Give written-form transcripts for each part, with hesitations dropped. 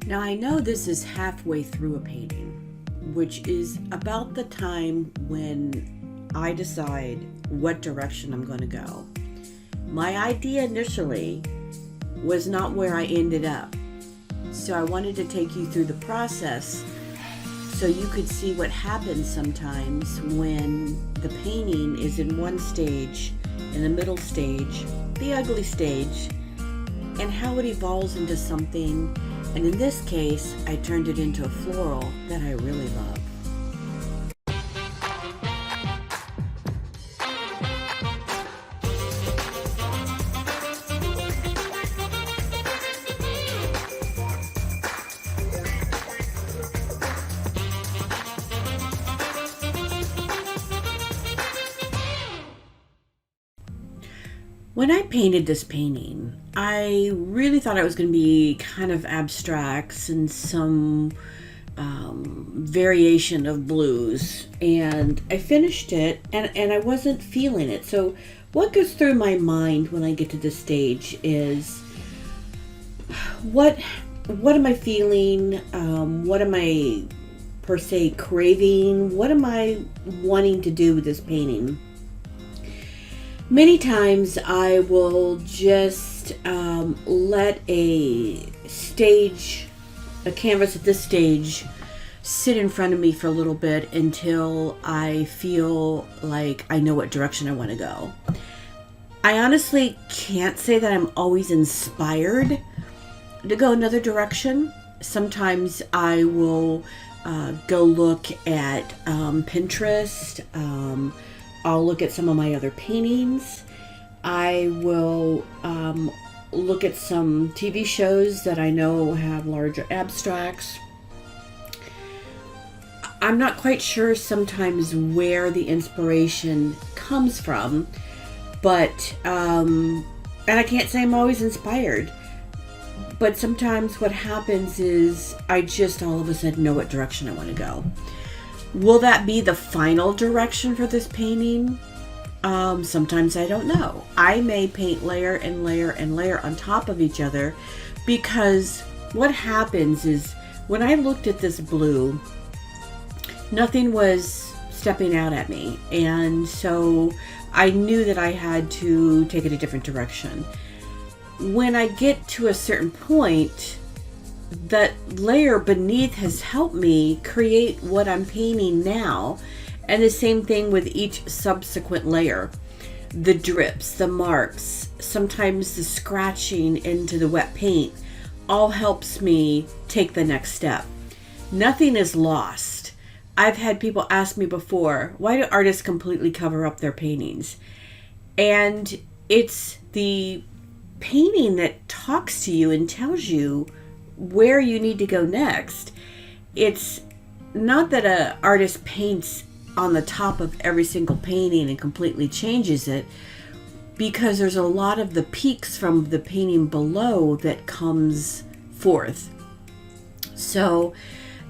Now I know this is halfway through a painting, which is about the time when I decide what direction I'm going to go. My idea initially was not where I ended up, so I wanted to take you through the process so you could see what happens sometimes when the painting is in one stage, in the middle stage, the ugly stage, and how it evolves into something. And in this case, I turned it into a floral that I really love. When I painted this painting, I really thought it was going to be kind of abstracts and some variation of blues. And I finished it and I wasn't feeling it. So what goes through my mind when I get to this stage is what am I feeling? What am I per se craving? What am I wanting to do with this painting? Many times I will just let a canvas at this stage, sit in front of me for a little bit until I feel like I know what direction I want to go. I honestly can't say that I'm always inspired to go another direction. Sometimes I will go look at Pinterest. I'll look at some of my other paintings. I will look at some TV shows that I know have larger abstracts. I'm not quite sure sometimes where the inspiration comes from, but, and I can't say I'm always inspired, but sometimes what happens is I just all of a sudden know what direction I want to go. Will that be the final direction for this painting? Sometimes I don't know. I may paint layer and layer and layer on top of each other, because what happens is when I looked at this blue, nothing was stepping out at me. And so I knew that I had to take it a different direction. When I get to a certain point, that layer beneath has helped me create what I'm painting now. And the same thing with each subsequent layer. The drips, the marks, sometimes the scratching into the wet paint all helps me take the next step. Nothing is lost. I've had people ask me before, why do artists completely cover up their paintings? And it's the painting that talks to you and tells you where you need to go next. It's not that an artist paints on the top of every single painting and completely changes it, because there's a lot of the peaks from the painting below that comes forth. So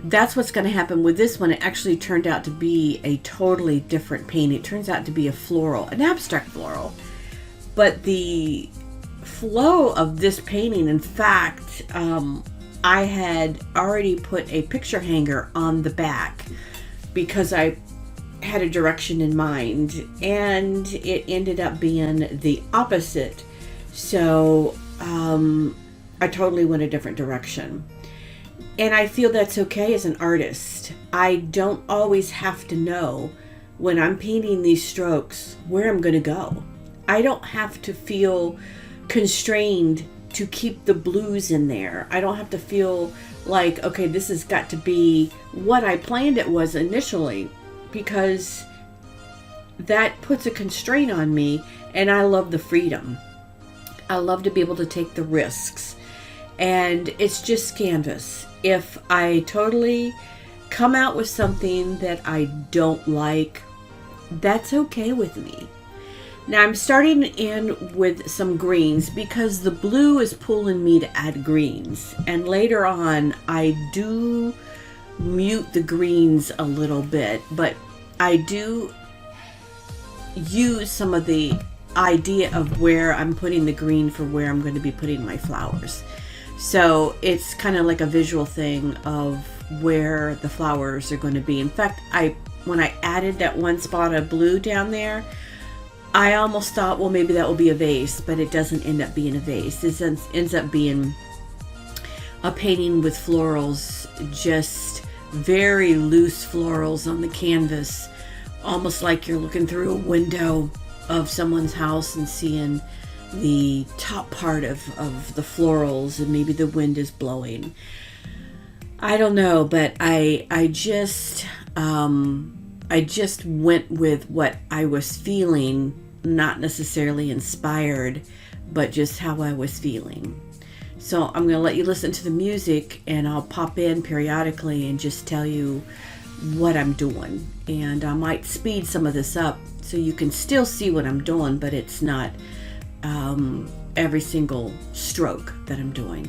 that's what's going to happen with this one. It actually turned out to be a totally different painting. It turns out to be a floral, an abstract floral. But the flow of this painting, in fact, I had already put a picture hanger on the back because I had a direction in mind, and it ended up being the opposite. So I totally went a different direction. And I feel that's okay as an artist. I don't always have to know when I'm painting these strokes where I'm going to go. I don't have to feel constrained to keep the blues in there. I don't have to feel like, okay, this has got to be what I planned it was initially, because that puts a constraint on me, and I love the freedom. I love to be able to take the risks, and it's just canvas. If I totally come out with something that I don't like, that's okay with me. Now I'm starting in with some greens because the blue is pulling me to add greens. And later on, I do mute the greens a little bit, but I do use some of the idea of where I'm putting the green for where I'm going to be putting my flowers. So it's kind of like a visual thing of where the flowers are going to be. In fact, when I added that one spot of blue down there, I almost thought, well, maybe that will be a vase, but it doesn't end up being a vase. It ends up being a painting with florals, just very loose florals on the canvas, almost like you're looking through a window of someone's house and seeing the top part of the florals, and maybe the wind is blowing. I don't know, but I just went with what I was feeling, not necessarily inspired, but just how I was feeling. So I'm going to let you listen to the music, and I'll pop in periodically and just tell you what I'm doing. And I might speed some of this up so you can still see what I'm doing, but it's not every single stroke that I'm doing.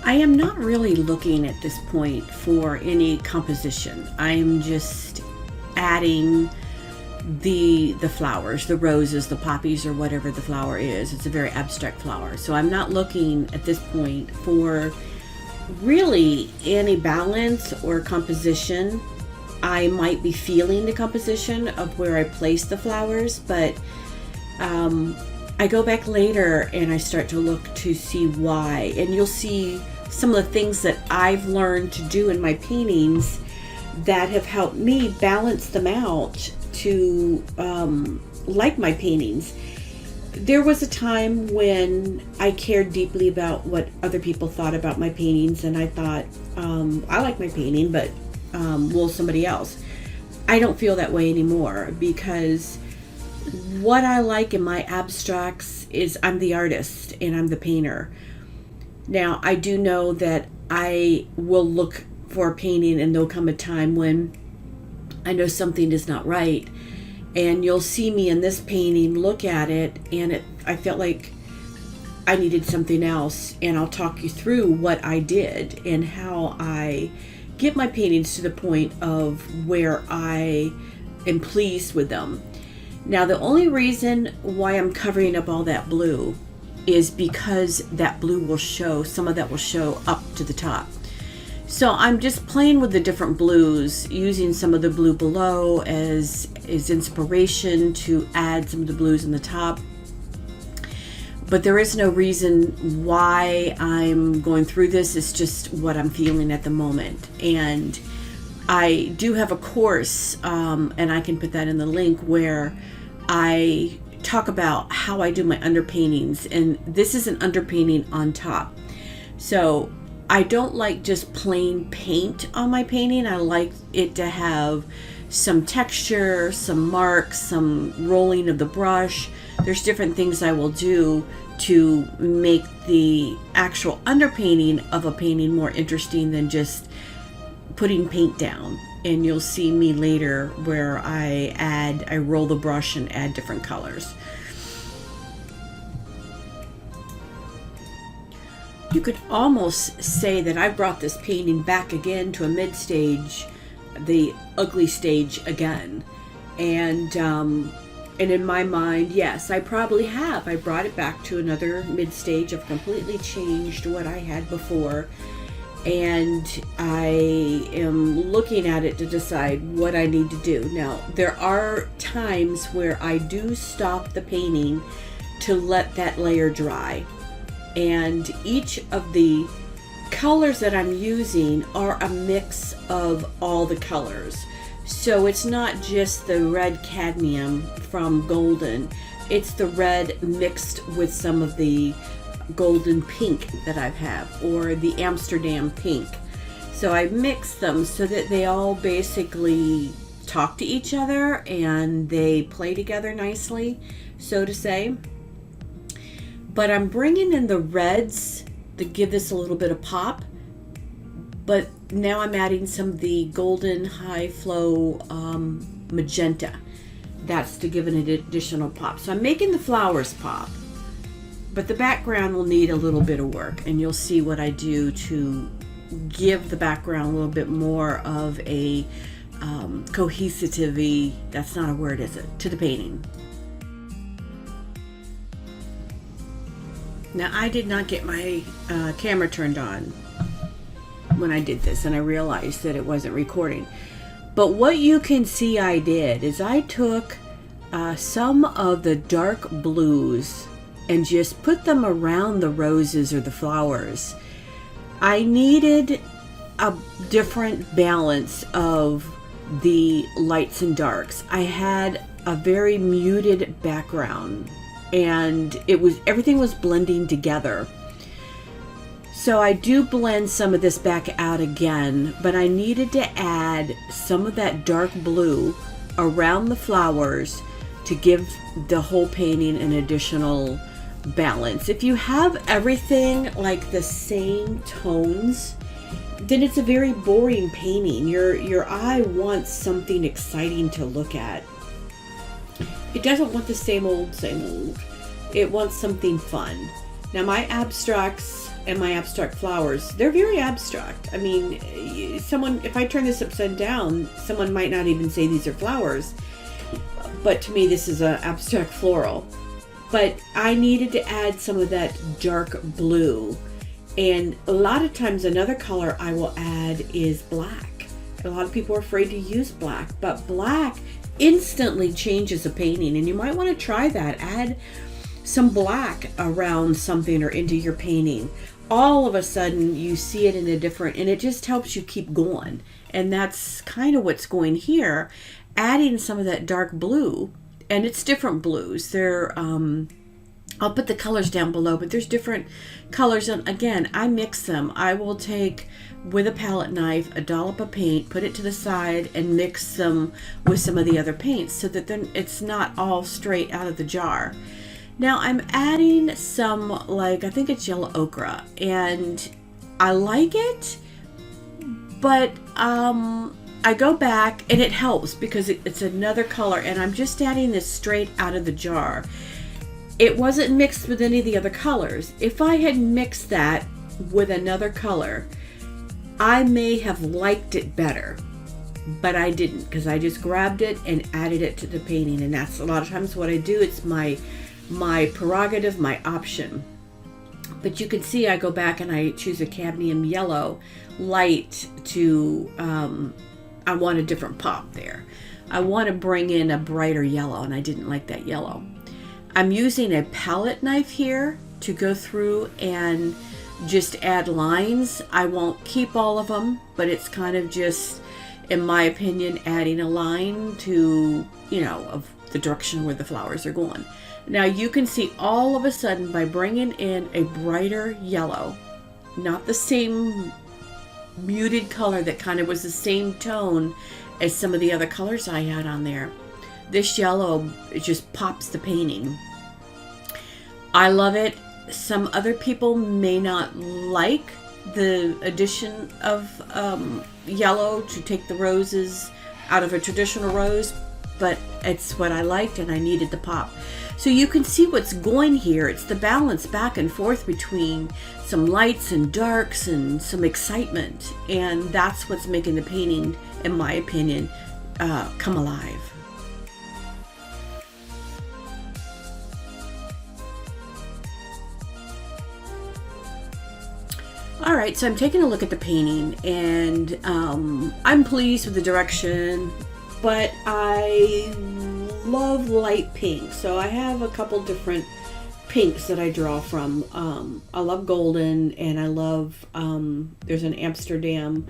I am not really looking at this point for any composition. I am just adding the flowers, the roses, the poppies, or whatever the flower is. It's a very abstract flower. So I'm not looking at this point for really any balance or composition. I might be feeling the composition of where I place the flowers, but I go back later and I start to look to see why. And you'll see some of the things that I've learned to do in my paintings that have helped me balance them out to like my paintings. There was a time when I cared deeply about what other people thought about my paintings, and I thought, I like my painting, but will somebody else? I don't feel that way anymore, because what I like in my abstracts is I'm the artist and I'm the painter. Now, I do know that I will look for a painting and there'll come a time when I know something is not right. And you'll see me in this painting, look at it, and I felt like I needed something else. And I'll talk you through what I did and how I get my paintings to the point of where I am pleased with them. Now, the only reason why I'm covering up all that blue is because that blue will show, some of that will show up to the top. So I'm just playing with the different blues, using some of the blue below as inspiration to add some of the blues in the top. But there is no reason why I'm going through this. It's just what I'm feeling at the moment. And I do have a course, and I can put that in the link, where I talk about how I do my underpaintings, and this is an underpainting on top. So I don't like just plain paint on my painting. I like it to have some texture, some marks, some rolling of the brush. There's different things I will do to make the actual underpainting of a painting more interesting than just putting paint down. And you'll see me later where I roll the brush and add different colors. You could almost say that I brought this painting back again to a mid-stage, the ugly stage again. And in my mind, yes, I probably have. I brought it back to another mid-stage. I've completely changed what I had before. And I am looking at it to decide what I need to do. Now, there are times where I do stop the painting to let that layer dry. And each of the colors that I'm using are a mix of all the colors. So it's not just the red cadmium from golden. It's the red mixed with some of the golden pink that I have, or the Amsterdam pink. So I mix them so that they all basically talk to each other and they play together nicely, so to say. But I'm bringing in the reds to give this a little bit of pop. But now I'm adding some of the golden high flow magenta. That's to give it an additional pop. So I'm making the flowers pop, but the background will need a little bit of work, and you'll see what I do to give the background a little bit more of a cohesivity, that's not a word, is it, to the painting. Now, I did not get my camera turned on when I did this, and I realized that it wasn't recording. But what you can see I did is I took some of the dark blues and just put them around the roses or the flowers. I needed a different balance of the lights and darks. I had a very muted background, and everything was blending together. So I do blend some of this back out again, but I needed to add some of that dark blue around the flowers to give the whole painting an additional balance. If you have everything like the same tones, then it's a very boring painting. Your eye wants something exciting to look at. It doesn't want the same old. It wants something fun. Now my abstracts and my abstract flowers, they're very abstract. I mean, if I turn this upside down, someone might not even say these are flowers, but to me this is an abstract floral. But I needed to add some of that dark blue, and a lot of times another color I will add is black. A lot of people are afraid to use black, but black instantly changes a painting, and you might want to try that. Add some black around something or into your painting. All of a sudden you see it in a different, and it just helps you keep going. And that's kind of what's going here, adding some of that dark blue, and it's different blues. I'll put the colors down below, but there's different colors, and again, I mix them. I will take, with a palette knife, a dollop of paint, put it to the side, and mix them with some of the other paints so that then it's not all straight out of the jar. Now I'm adding some, I think it's yellow ochre, and I like it, but I go back, and it helps because it's another color, and I'm just adding this straight out of the jar. It wasn't mixed with any of the other colors. If I had mixed that with another color, I may have liked it better, but I didn't, because I just grabbed it and added it to the painting, and that's a lot of times what I do. It's my prerogative, my option. But you can see I go back and I choose a cadmium yellow light to, I want a different pop there. I want to bring in a brighter yellow, and I didn't like that yellow. I'm using a palette knife here to go through and just add lines. I won't keep all of them, but it's kind of just, in my opinion, adding a line to, of the direction where the flowers are going. Now you can see all of a sudden, by bringing in a brighter yellow, not the same muted color that kind of was the same tone as some of the other colors I had on there, this yellow, it just pops the painting. I love it. Some other people may not like the addition of yellow to take the roses out of a traditional rose, but it's what I liked, and I needed the pop. So you can see what's going here. It's the balance back and forth between some lights and darks and some excitement, and that's what's making the painting, in my opinion, come alive. All right, so I'm taking a look at the painting, and I'm pleased with the direction, but I love light pink. So I have a couple different pinks that I draw from. I love golden, and I love, there's an Amsterdam,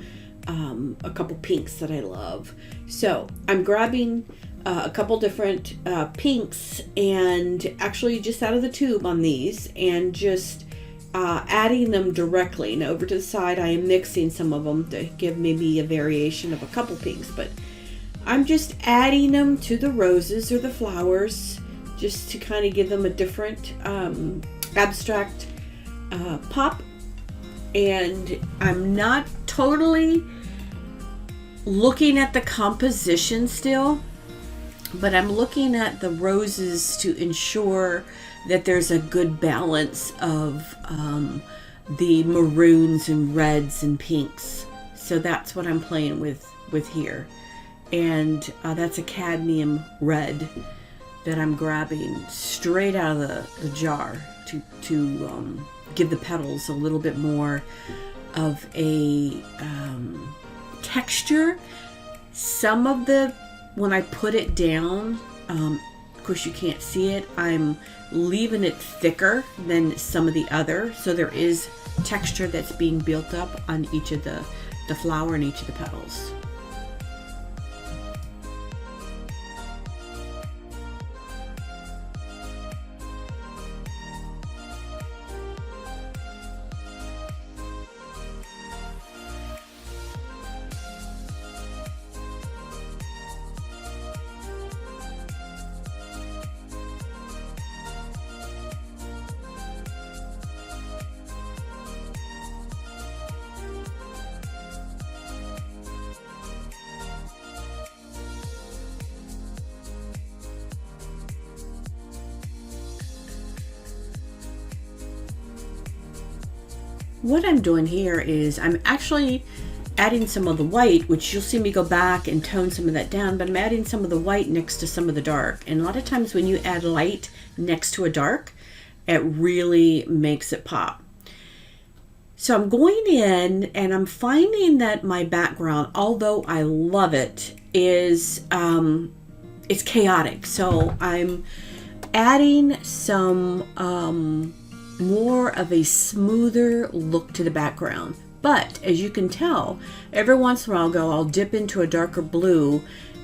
a couple pinks that I love. So I'm grabbing a couple different pinks, and actually just out of the tube on these, and just adding them directly. And over to the side, I am mixing some of them to give maybe a variation of a couple pinks, but I'm just adding them to the roses or the flowers just to kind of give them a different abstract pop. And I'm not totally looking at the composition still, but I'm looking at the roses to ensure that there's a good balance of the maroons and reds and pinks. So that's what I'm playing with here. And that's a cadmium red that I'm grabbing straight out of the jar to give the petals a little bit more of a texture. Some of when I put it down, of course you can't see it, I'm leaving it thicker than some of the other, so there is texture that's being built up on each of the flower and each of the petals. What I'm doing here is I'm actually adding some of the white, which you'll see me go back and tone some of that down, but I'm adding some of the white next to some of the dark. And a lot of times when you add light next to a dark, it really makes it pop. So I'm going in and I'm finding that my background, although I love it, is it's chaotic. So I'm adding some more of a smoother look to the background. But as you can tell, every once in a while I'll dip into a darker blue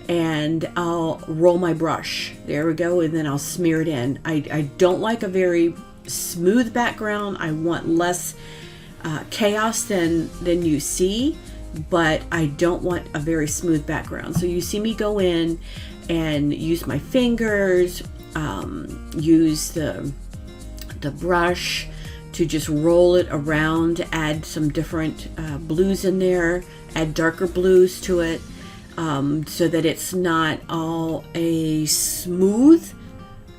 and I'll roll my brush. There we go, and then I'll smear it in. I don't like a very smooth background. I want less chaos than you see, but I don't want a very smooth background. So you see me go in and use my fingers, use the brush to just roll it around, add some different blues in there, add darker blues to it, so that it's not all a smooth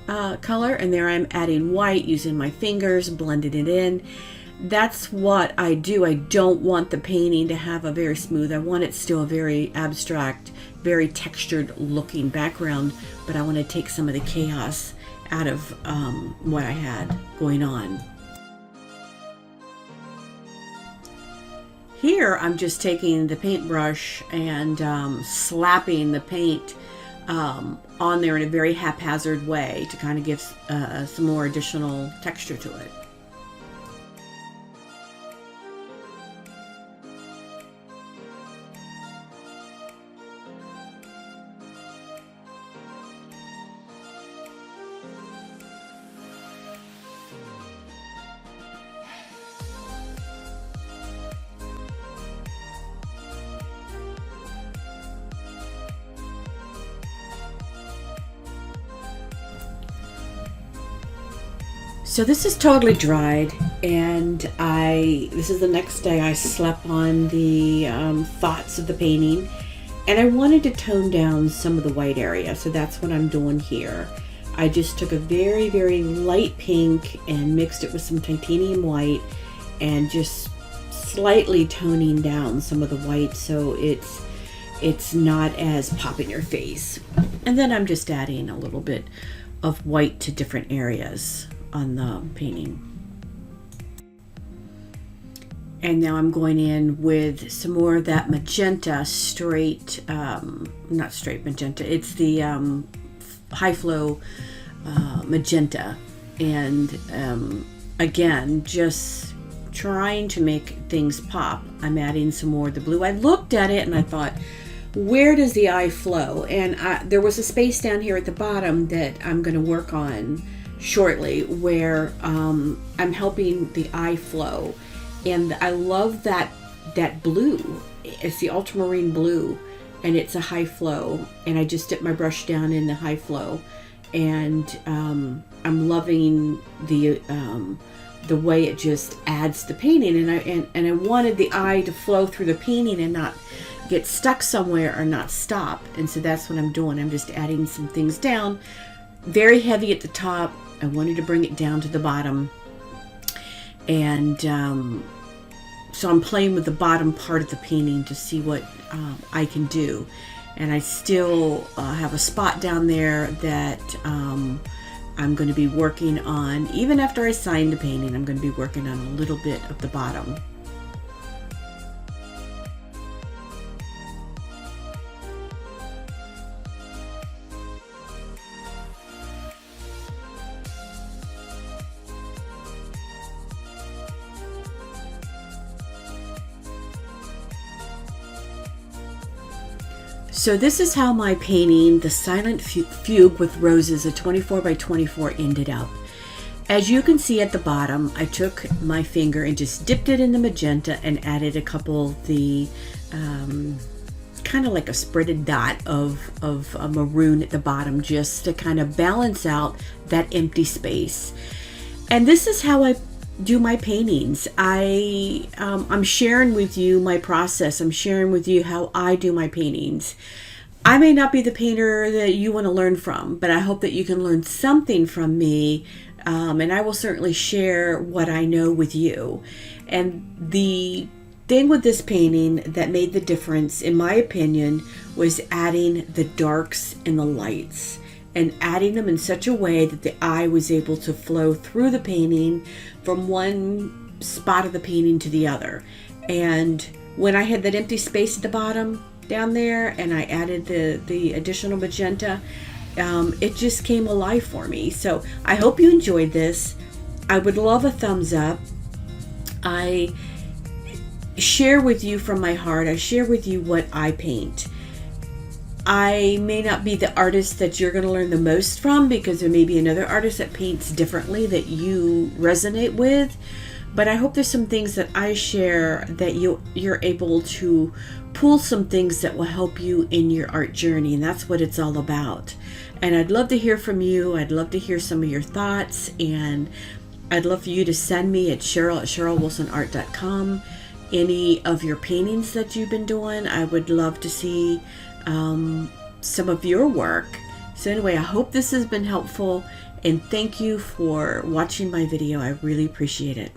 color. And there I'm adding white using my fingers, blending it in. That's what I do. I don't want the painting to have a very smooth. I want it still a very abstract, very textured looking background, but I want to take some of the chaos out of what I had going on. Here I'm just taking the paintbrush and slapping the paint on there in a very haphazard way to kind of give some more additional texture to it. So this is totally dried, and this is the next day I slept on the thoughts of the painting, and I wanted to tone down some of the white area, so that's what I'm doing here. I just took a very, very light pink and mixed it with some titanium white and just slightly toning down some of the white so it's not as pop in your face. And then I'm just adding a little bit of white to different areas on the painting. And now I'm going in with some more of that magenta, not straight magenta, it's the high flow magenta. And again, just trying to make things pop. I'm adding some more of the blue. I looked at it and I thought, where does the eye flow? And there was a space down here at the bottom that I'm going to work on shortly where I'm helping the eye flow, and I love that blue. It's the ultramarine blue, and it's a high flow, and I just dip my brush down in the high flow, and I'm loving the way it just adds the painting, and I wanted the eye to flow through the painting and not get stuck somewhere or not stop. And so that's what I'm doing. I'm just adding some things down, very heavy at the top. I wanted to bring it down to the bottom, and so I'm playing with the bottom part of the painting to see what I can do. And I still have a spot down there that I'm going to be working on. Even after I sign the painting, I'm going to be working on a little bit of the bottom. So this is how my painting, the Silent Fugue with Roses, a 24 by 24, ended up. As you can see at the bottom, I took my finger and just dipped it in the magenta and added a couple of the kind of like a spreaded dot of a maroon at the bottom, just to kind of balance out that empty space. And this is how I do my paintings. I'm sharing with you my process. I'm sharing with you how I do my paintings. I may not be the painter that you want to learn from, but I hope that you can learn something from me, and I will certainly share what I know with you. And the thing with this painting that made the difference, in my opinion, was adding the darks and the lights, and adding them in such a way that the eye was able to flow through the painting from one spot of the painting to the other. And when I had that empty space at the bottom down there and I added the additional magenta, it just came alive for me. So I hope you enjoyed this. I would love a thumbs up. I share with you from my heart. I share with you what I paint. I may not be the artist that you're going to learn the most from, because there may be another artist that paints differently that you resonate with, but I hope there's some things that I share that you're able to pull some things that will help you in your art journey, and that's what it's all about. And I'd love to hear from you. I'd love to hear some of your thoughts, and I'd love for you to send me at Cheryl@CherylWilsonArt.com any of your paintings that you've been doing. I would love to see some of your work. So anyway, I hope this has been helpful, and thank you for watching my video. I really appreciate it.